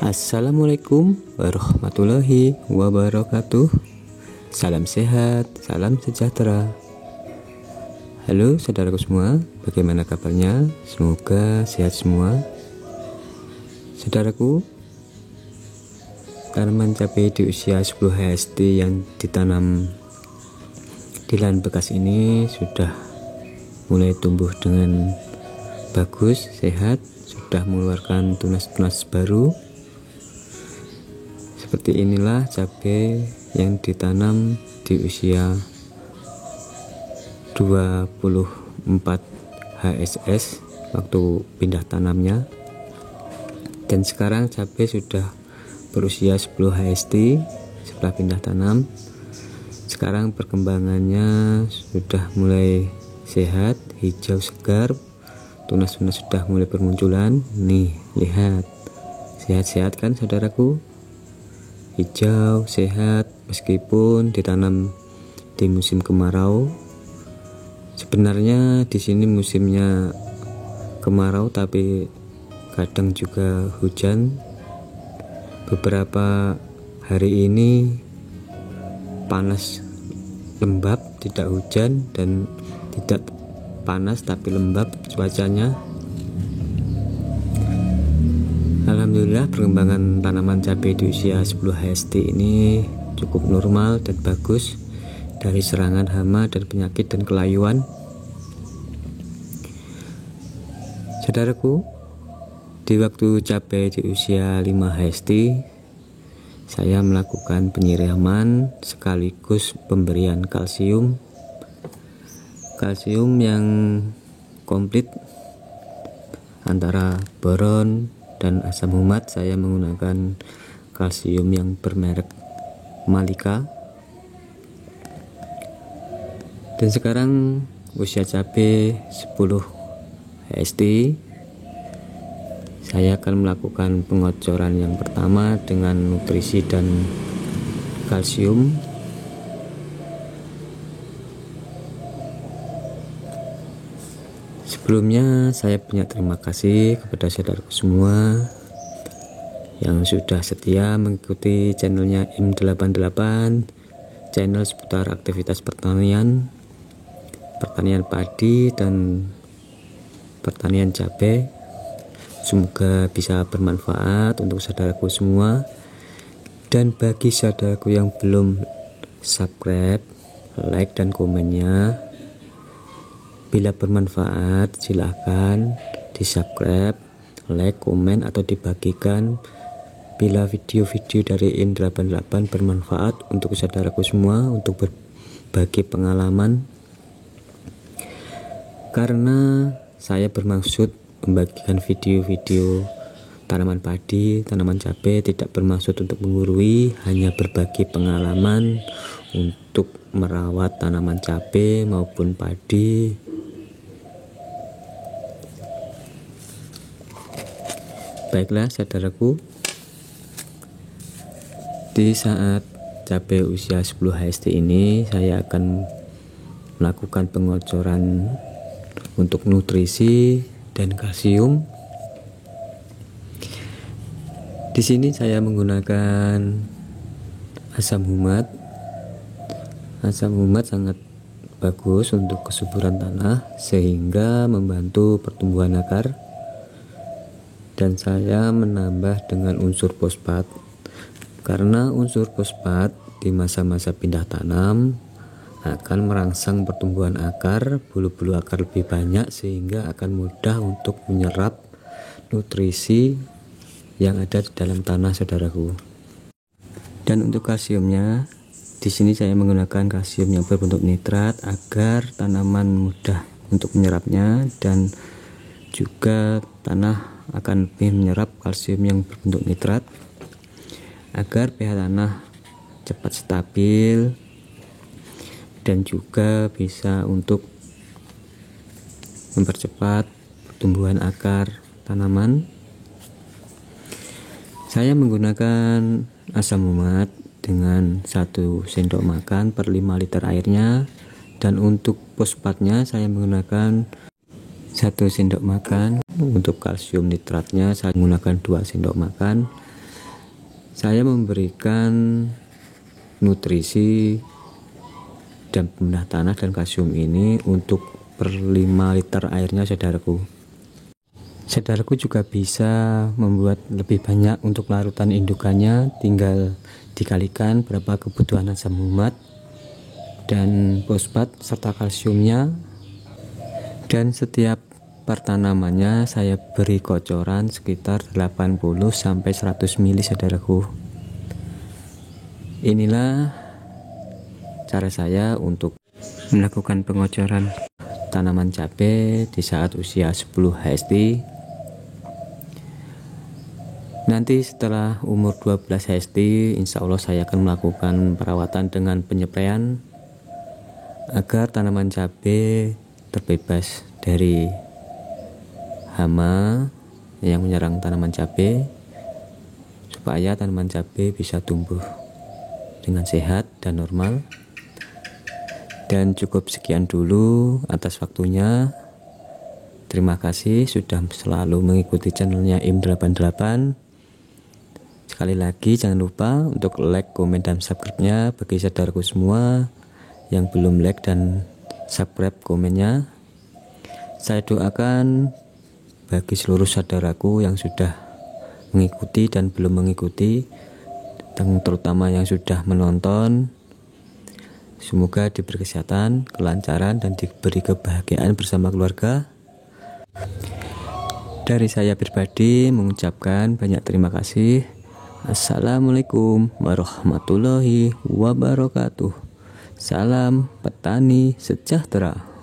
Assalamualaikum warahmatullahi wabarakatuh. Salam sehat, salam sejahtera. Halo saudaraku semua, bagaimana kabarnya? Semoga sehat semua. Saudaraku, tanaman cabai di usia 10 HST yang ditanam di lahan bekas ini sudah mulai tumbuh dengan bagus, sehat, sudah mengeluarkan tunas-tunas baru. Seperti inilah cabai yang ditanam di usia 24 HSS waktu pindah tanamnya, dan sekarang cabai sudah berusia 10 HST setelah pindah tanam. Sekarang perkembangannya sudah mulai sehat, hijau segar, tunas-tunas sudah mulai bermunculan. Nih, lihat, sehat-sehat kan saudaraku? Hijau, sehat, meskipun ditanam di musim kemarau. Sebenarnya di sini musimnya kemarau, tapi kadang juga hujan. Beberapa hari ini panas lembab, tidak hujan, dan tidak panas tapi lembab cuacanya. Alhamdulillah, perkembangan tanaman cabai di usia 10 HST ini cukup normal dan bagus dari serangan hama dan penyakit dan kelayuan. Saudaraku, di waktu cabai di usia 5 HST, saya melakukan penyiraman sekaligus pemberian kalsium yang komplit antara boron dan asam humat. Saya menggunakan kalsium yang bermerek Malika. Dan sekarang usia cabai 10 HST, saya akan melakukan pengocoran yang pertama dengan nutrisi dan kalsium. Sebelumnya saya banyak terima kasih kepada saudaraku semua yang sudah setia mengikuti channelnya IM88, channel seputar aktivitas pertanian padi dan pertanian cabai. Semoga bisa bermanfaat untuk saudaraku semua. Dan bagi saudaraku yang belum subscribe, like dan komennya. Bila bermanfaat, silahkan di subscribe, like, komen, atau dibagikan. Bila video-video dari IM88 bermanfaat untuk saudaraku semua, untuk berbagi pengalaman. Karena saya bermaksud membagikan video-video tanaman padi, tanaman cabai, tidak bermaksud untuk menggurui, hanya berbagi pengalaman untuk merawat tanaman cabai maupun padi. Baiklah saudaraku, di saat cabai usia 10 HST ini saya akan melakukan pengocoran untuk nutrisi dan kalsium. Di sini saya menggunakan asam humat. Asam humat sangat bagus untuk kesuburan tanah sehingga membantu pertumbuhan akar. Dan saya menambah dengan unsur fosfat, karena unsur fosfat di masa-masa pindah tanam akan merangsang pertumbuhan akar, bulu-bulu akar lebih banyak, sehingga akan mudah untuk menyerap nutrisi yang ada di dalam tanah saudaraku. Dan untuk kalsiumnya, di sini saya menggunakan kalsium yang berbentuk nitrat agar tanaman mudah untuk menyerapnya, dan juga tanah akan lebih menyerap kalsium yang berbentuk nitrat agar pH tanah cepat stabil dan juga bisa untuk mempercepat pertumbuhan akar tanaman. Saya menggunakan asam humat dengan 1 sendok makan per 5 liter airnya, dan untuk fosfatnya saya menggunakan 1 sendok makan. Untuk kalsium nitratnya saya menggunakan 2 sendok makan. Saya memberikan nutrisi dan pemindah tanah dan kalsium ini untuk per 5 liter airnya saudaraku. Saudaraku juga bisa membuat lebih banyak untuk larutan indukannya, tinggal dikalikan berapa kebutuhan asam humat dan fosfat serta kalsiumnya. Dan setiap pertanamannya saya beri kocoran sekitar 80-100 ml saudaraku. Inilah cara saya untuk melakukan pengocoran tanaman cabai di saat usia 10 HST. Nanti setelah umur 12 HST, insya Allah saya akan melakukan perawatan dengan penyepraian agar tanaman cabai terbebas dari hama yang menyerang tanaman cabai, supaya tanaman cabai bisa tumbuh dengan sehat dan normal. Dan cukup sekian dulu atas waktunya. Terima kasih sudah selalu mengikuti channelnya Im88. Sekali lagi jangan lupa untuk like, komen, dan subscribe-nya bagi saudaraku semua yang belum like dan subscribe komennya. Saya doakan bagi seluruh saudaraku yang sudah mengikuti dan belum mengikuti, dan terutama yang sudah menonton, semoga diberi kesehatan, kelancaran, dan diberi kebahagiaan bersama keluarga. Dari saya pribadi mengucapkan banyak terima kasih. Assalamualaikum warahmatullahi wabarakatuh. Salam petani sejahtera.